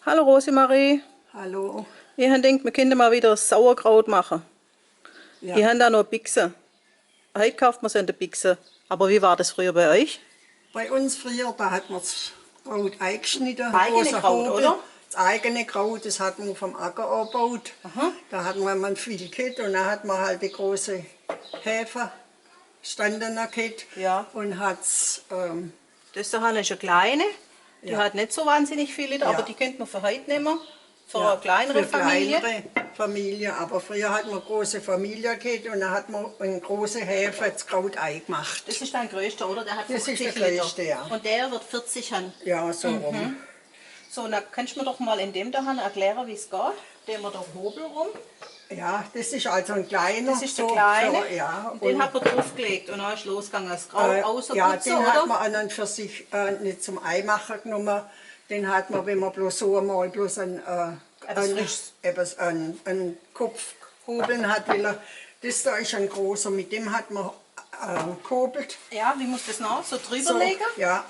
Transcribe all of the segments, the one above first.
Hallo Rosemarie. Hallo. Ich habe gedacht, wir könnten mal wieder Sauerkraut machen. Ja. Ich habe da noch Bichse. Heute kauft man es in der Bichse. Aber wie war das früher bei euch? Bei uns früher, da hat man das Kraut eingeschnitten. Eigene großer Kraut, Hobel. oder? Das eigene Kraut, das hat man vom Acker angebaut. Da hat man viel gehabt und dann hat man halt die große Hefe standen gehabt Ja. und hat's, Das da ist eine kleine. Die Ja. hat nicht so wahnsinnig viel Liter, Ja. aber die könnte man für heute nehmen. Für ja, eine kleinere für Familie. kleinere Familie. Aber früher hat man große Familie gehabt und dann hat man in große Hefe das Kraut eingemacht. Das ist dein größter, oder? Der hat Das 50 ist der Liter. größte, ja. Und der wird 40 haben. Ja, so rum. So, dann kannst du mir doch mal in dem da erklären, wie es geht. Nehmen wir den Hobel rum. Ja, das ist also ein kleiner. Das ist der so kleine. für- ja, und den hat man draufgelegt und dann ist losgegangen. Das Kraut ja, außerputzen, den oder? hat man an und für sich nicht zum Eimachen genommen. Den hat man, wenn man bloß so einmal bloß einen Kopfhobeln hat, weil das da ist ein großer, mit dem hat man gehobelt. Ja, wie muss das noch? So drüber So, legen? ja,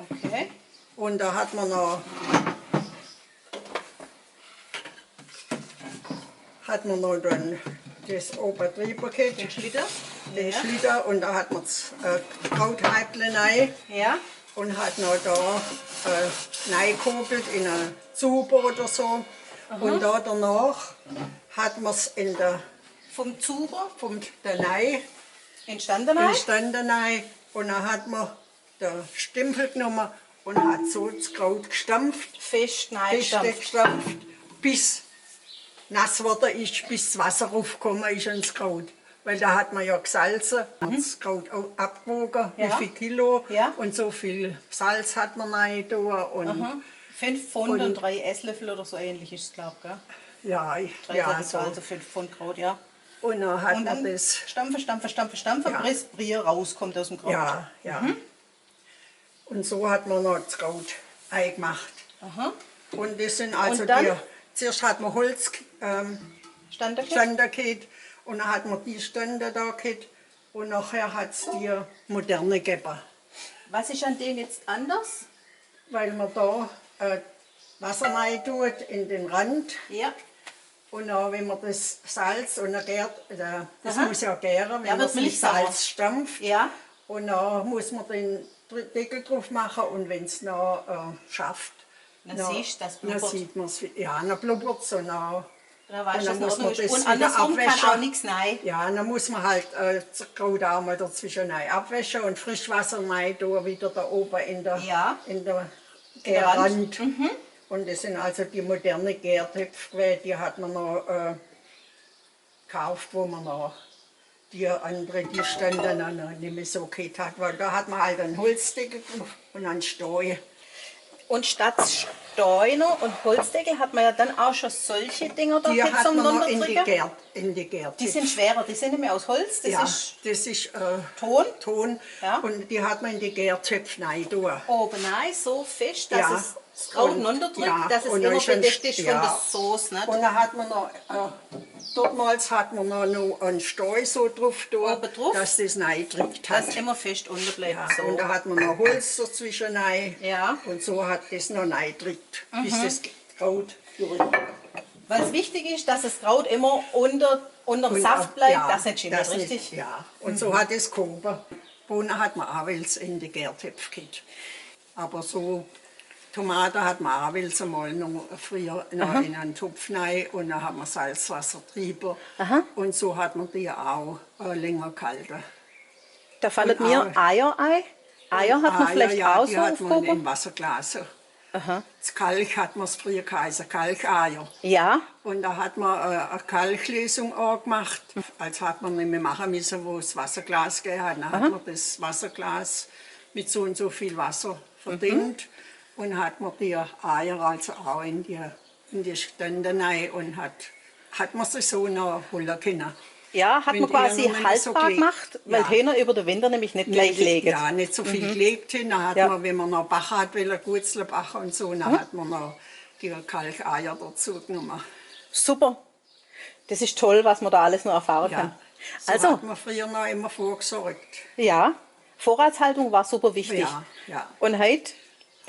Okay. und da hat man noch dann das oben drüber gehabt, Den Schlitter? den Schlitter, und da hat man das Krauthäubchen rein. Ja. Und hat noch da reingehobelt in eine Zuber oder so. Und da danach hat man es in der Vom Zuber Nei entstanden. entstanden rein. Und dann hat man den Stempel genommen und hat so das Kraut gestampft, Fest, nein, gestampft, bis nass geworden ist, bis das Wasser raufgekommen ist ins Kraut. Weil da hat man ja gesalzen, hat das Kraut auch abgewogen, Ja. wie viel Kilo, Ja. und so viel Salz hat man rein und 5 Pfund und 3 Esslöffel oder so ähnlich ist es, glaube ich. ja, 3 ja, so. also 5 Pfund Kraut, ja. Und dann hat Und man dann das, stampfen, Ja. bis Brier rauskommt aus dem Kraut. ja, ja. Und so hat man noch das Kraut eingemacht. Aha. Und das sind also Und dann? zuerst hat man Holz Stand da Ständer gehabt und dann hat man die Ständer da gehabt und nachher hat es die moderne gegeben. Was ist an dem jetzt anders? Weil man da Wasser rein tut in den Rand Ja. und dann, wenn man das Salz und dann gärt, das Aha. muss ja gären, wenn Ja, man wird es mit milchsauer. Salz stampft. Ja. Und dann muss man den Deckel drauf machen und wenn es noch schafft, Dann siehst du, das dann blubbert. sieht man es. Ja, dann blubbert es und dann, Dann weißt du, und dass dann muss es in man Ordnung ist. das Und wieder andersrum kann abwaschen. auch nichts rein. Ja, dann muss man halt das Kraut auch mal dazwischen rein abwaschen und Frischwasser rein tun, wieder da oben in der, Ja. in der der Rand. Gärrand. Und das sind also die moderne Gärtöpfe, die hat man noch gekauft, wo man noch die andere, die standen noch nicht mehr so gehabt hat, weil da hat man halt einen Holzdeckel drauf und einen Steu. Und statt Steiner und Holzdeckel hat man ja dann auch schon solche Dinger da Die mit hat zum man noch in die Runterdrücken. Gärtöpfe. Die sind schwerer, die sind nicht mehr aus Holz, das ja, ist das ist Ton. Ton. Ja. Und die hat man in die Gärtöpfe rein tun. Oben rein, so fest, dass Ja. es das Kraut Und- runterdrückt, ja, dass es und immer dann ist ein bedeckt ist St- von ja. der Sauce. Nicht? Und dann hat man noch, dortmals hat man noch einen Steu so drauf, da, Oben drauf? dass das reindrückt Dass hat. es immer fest unterbleibt. Ja, so. und da hat man noch Holz dazwischen rein. Ja. Und so hat das noch reindrückt, bis das Kraut gerückt. Was wichtig ist, dass das Kraut immer unter dem Und Saft auch- bleibt, ja, das nicht schimmelt, das nicht- richtig? Ja, und so hat es gehoben. Bohnen hat man auch welches in die Gärtöpfe gehabt. Aber so Tomaten hat man auch welches einmal noch früher noch in einen Topf rein und dann hat man Salzwasser drüber. Und so hat man die auch länger gehalten. Da fallen Und mir auch- Eier ein. Eier hat man vielleicht ja, auch die so hat man aufgehoben. im Wasserglas. Aha. Das Kalk hat man es früher geheißen, Kalkeier. Ja, Und da hat man eine Kalklesung auch gemacht. Als hat man nicht mehr machen müssen, wo das Wasserglas gegeben hat. Dann hat man das Wasserglas mit so und so viel Wasser verdünnt. Und hat man die Eier also auch in die Stände rein und hat man sie so noch holen können. ja, hat Wenn man die quasi noch nicht so haltbar gelegt- gemacht, weil Ja. die Hähner über den Winter nämlich nicht gleich legen. Ja, nicht so viel gelegt hin. Dann hat Ja. man, wenn man noch Bach hat, will Gutzlbach und so, dann hat man noch die Kalkeier dazu genommen. Super. Das ist toll, was man da alles noch erfahren Ja. kann. So Also, hat man früher noch immer vorgesorgt. ja, Vorratshaltung war super wichtig. Ja, ja. Und heute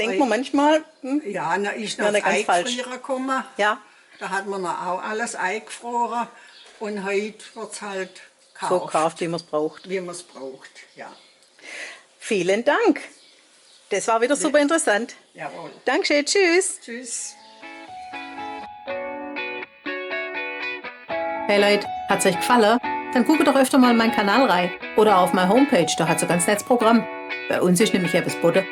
denkt man manchmal, Ja, dann ist Ja, noch nicht das ganz falsch. Eingefrieren gekommen. ja, Da hat man noch auch alles eingefroren. Und heute wird es halt so gekauft, gekauft, wie man es braucht. wie man es braucht. Ja. Vielen Dank. Das war wieder super interessant. Jawohl. Dankeschön, tschüss. Tschüss. Hey Leute, hat's euch gefallen? Dann guckt doch öfter mal in meinen Kanal rein. Oder auf meine Homepage, da hat's ein ganz nettes Programm. Bei uns ist nämlich etwas Butter.